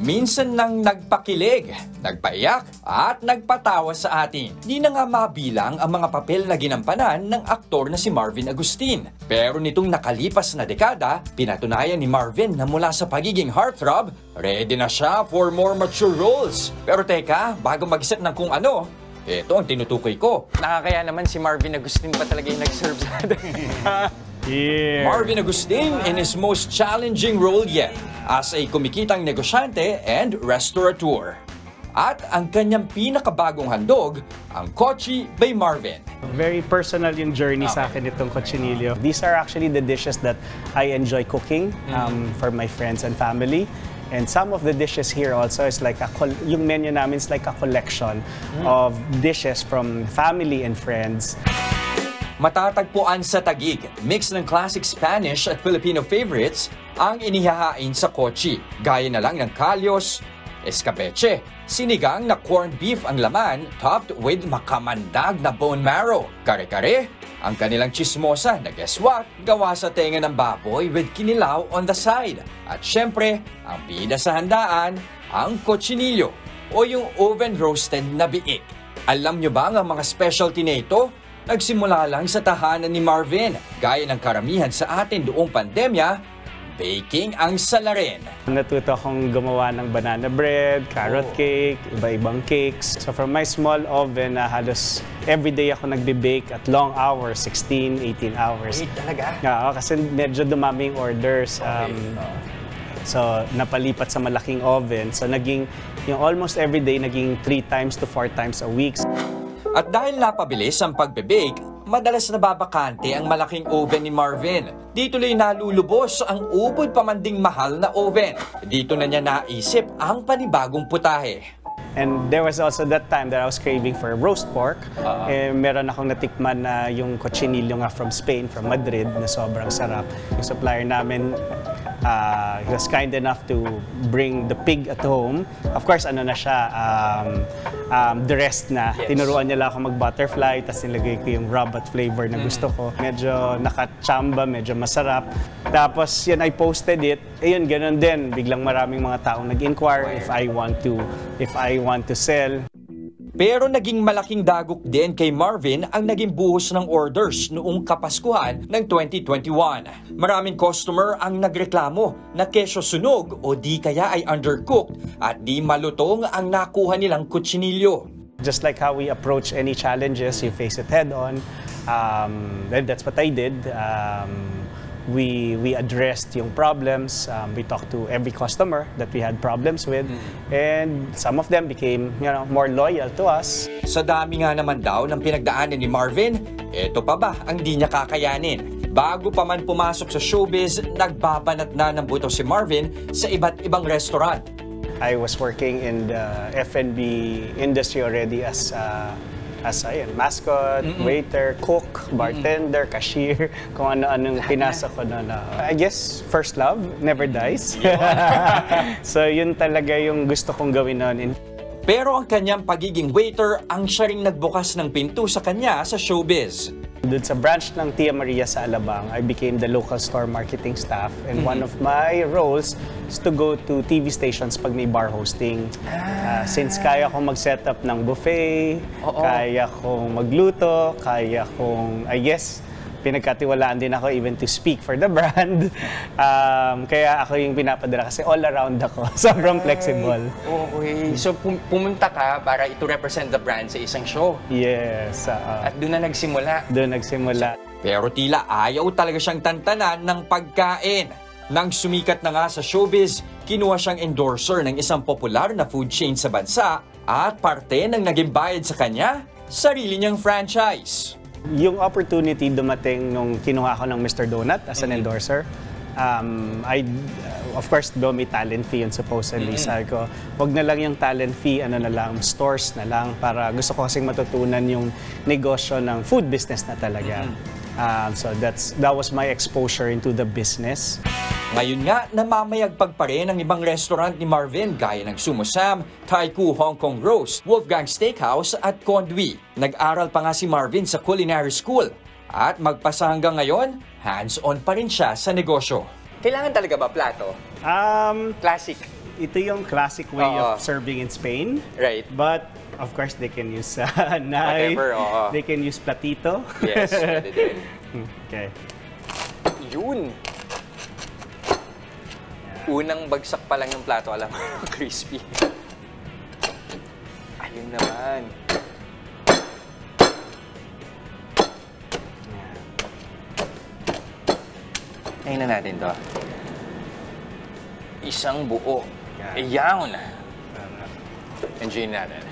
minsan nang nagpakilig, nagpaiyak at nagpatawa sa atin. Di na nga mabilang ang mga papel na ginampanan ng aktor na si Marvin Agustin. Pero nitong nakalipas na dekada, pinatunayan ni Marvin na mula sa pagiging heartthrob, ready na siya for more mature roles. Pero teka, bago mag-isip ng kung ano, ito ang tinutukoy ko. Nakakaya naman si Marvin Agustin pa talaga yung nag-serve sa atin. Yeah. Marvin Agustin in his most challenging role yet as a kumikitang negosyante and restaurateur. At ang kanyang pinakabagong handog, ang Kochi by Marvin. Very personal yung journey sa akin itong cochinillo. These are actually the dishes that I enjoy cooking for my friends and family. And some of the dishes here also is like yung menu namin is like a collection of dishes from family and friends. Matatagpuan sa Taguig, mix ng classic Spanish at Filipino favorites ang inihahain sa Kochi. Gaya na lang ng kalyos, escabeche, sinigang na corned beef ang laman topped with makamandag na bone marrow. Kare-kare, ang kanilang chismosa na guess what? Gawa sa tenga ng baboy with kinilaw on the side. At syempre, ang bida sa handaan, ang cochinillo o yung oven-roasted na biik. Alam nyo ba ang mga specialty na ito? Nagsimula lang sa tahanan ni Marvin. Gaya ng karamihan sa atin doong pandemya, baking ang salarin. Natuto akong gumawa ng banana bread, carrot cake, iba-ibang cakes. So from my small oven, halos everyday ako nagbe-bake at long hours, 16, 18 hours. Wait, talaga? Oo, kasi medyo dumaming orders. So napalipat sa malaking oven. So yung almost everyday, naging 3 times to 4 times a week. At dahil napabilis ang pagbe-bake, madalas nababakante ang malaking oven ni Marvin. Dito lang nalulubos ang ubod pamanding mahal na oven. Dito na niya naisip ang panibagong putahe. And there was also that time that I was craving for roast pork. Meron akong natikman na yung cochinillo nga from Spain, from Madrid, na sobrang sarap. Yung supplier namin, he was kind enough to bring the pig at home. Of course, ano na siya, dressed na. Yes. Tinuruan niya lang ako mag-butterfly, tapos nilagay ko yung rub at flavor na gusto ko. Medyo nakachamba, medyo masarap. Tapos yun, I posted it. Ayun, ganun din. Biglang maraming mga taong nag-inquire if I want to sell. Pero naging malaking dagok din kay Marvin ang naging buhos ng orders noong Kapaskuhan ng 2021. Maraming customer ang nagreklamo na kesyo sunog o di kaya ay undercooked at di malutong ang nakuha nilang kutsinilyo. Just like how we approach any challenges, you face it head on. And that's what I did. We addressed yung problems. We talked to every customer that we had problems with, and some of them became, more loyal to us. Sa dami nga naman daw ng pinagdaanan ni Marvin, eto pa ba ang di niya kakayanin? Bago pa man pumasok sa showbiz, nagbabanat na ng buto si Marvin sa iba't ibang restaurant. I was working in the F&B industry already as mascot, waiter, cook, bartender, cashier, kung ano-anong pinasok ko doon. I guess first love never dies. So yun talaga yung gusto kong gawin noon. Pero ang kanyang pagiging waiter ang siya ring nagbukas ng pinto sa kanya sa showbiz. Doon sa branch ng Tia Maria sa Alabang, I became the local store marketing staff, and one of my roles is to go to TV stations pag may bar hosting. Since kaya kong mag-set up ng buffet, kaya kong magluto, kaya kong, I guess, pinagkatiwalaan din ako even to speak for the brand. Kaya ako yung pinapadala kasi all around ako. Sobrang flexible. Okay. So pumunta ka para ito represent the brand sa isang show? Yes. At doon na nagsimula? Doon nagsimula. Pero tila ayaw talaga siyang tantanan ng pagkain. Nang sumikat na nga sa showbiz, kinuha siyang endorser ng isang popular na food chain sa bansa at parte ng naging bayad sa kanya, sarili niyang franchise. Yung opportunity dumating nung kinuha ko ng Mr. Donut as an endorser. Of course, may talent fee yun supposedly. Sabi ko, wag na lang yung talent fee, stores na lang para gusto ko kasing matutunan yung negosyo ng food business na talaga. So that was my exposure into the business. Ngayon nga, namamayagpag pa rin ang ibang restaurant ni Marvin gaya ng Sumo Sam, Taiku Hong Kong Roast, Wolfgang Steakhouse at Condwi. Nag-aral pa nga si Marvin sa culinary school at magpasa hanggang ngayon, hands-on pa rin siya sa negosyo. Kailangan talaga ba plato? Classic? ito yung classic way of serving in Spain. Right. But, of course, they can use knife. Whatever, They can use platito. Yes, pwede din. Okay. Yun. Unang bagsak pa lang yung plato, alam mo, crispy. Ayun naman. Ayun na natin to. Isang buo. Ayan. Enjoy natin.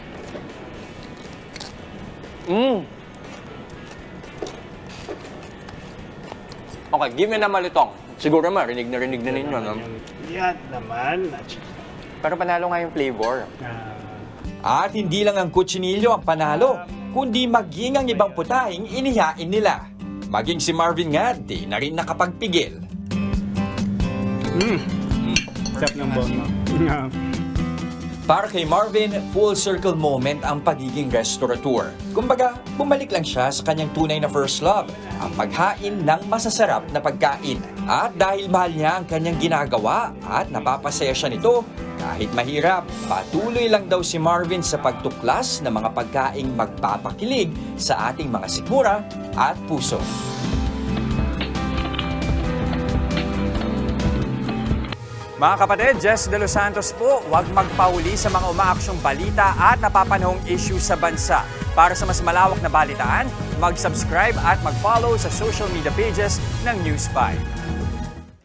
Okay, give me na malutong. Siguro marinig na ninyo, no? Yan naman. Pero panalo nga yung flavor. Ah, At hindi lang ang kutsinilyo ang panalo, kundi maging ang ibang putahing inihain nila. Maging si Marvin nga, di na rin nakapagpigil. Sarap ng bone mo. Para kay Marvin, full circle moment ang pagiging restaurateur. Kumbaga, bumalik lang siya sa kanyang tunay na first love, ang paghain ng masasarap na pagkain. At dahil mahal niya ang kanyang ginagawa at napapasaya siya nito, kahit mahirap, patuloy lang daw si Marvin sa pagtuklas ng mga pagkaing magpapakilig sa ating mga sikmura at puso. Mga kapatid, Jess De Los Santos po, huwag magpahuli sa mga umaaksyong balita at napapanahong issue sa bansa. Para sa mas malawak na balitaan, mag-subscribe at mag-follow sa social media pages ng News 5.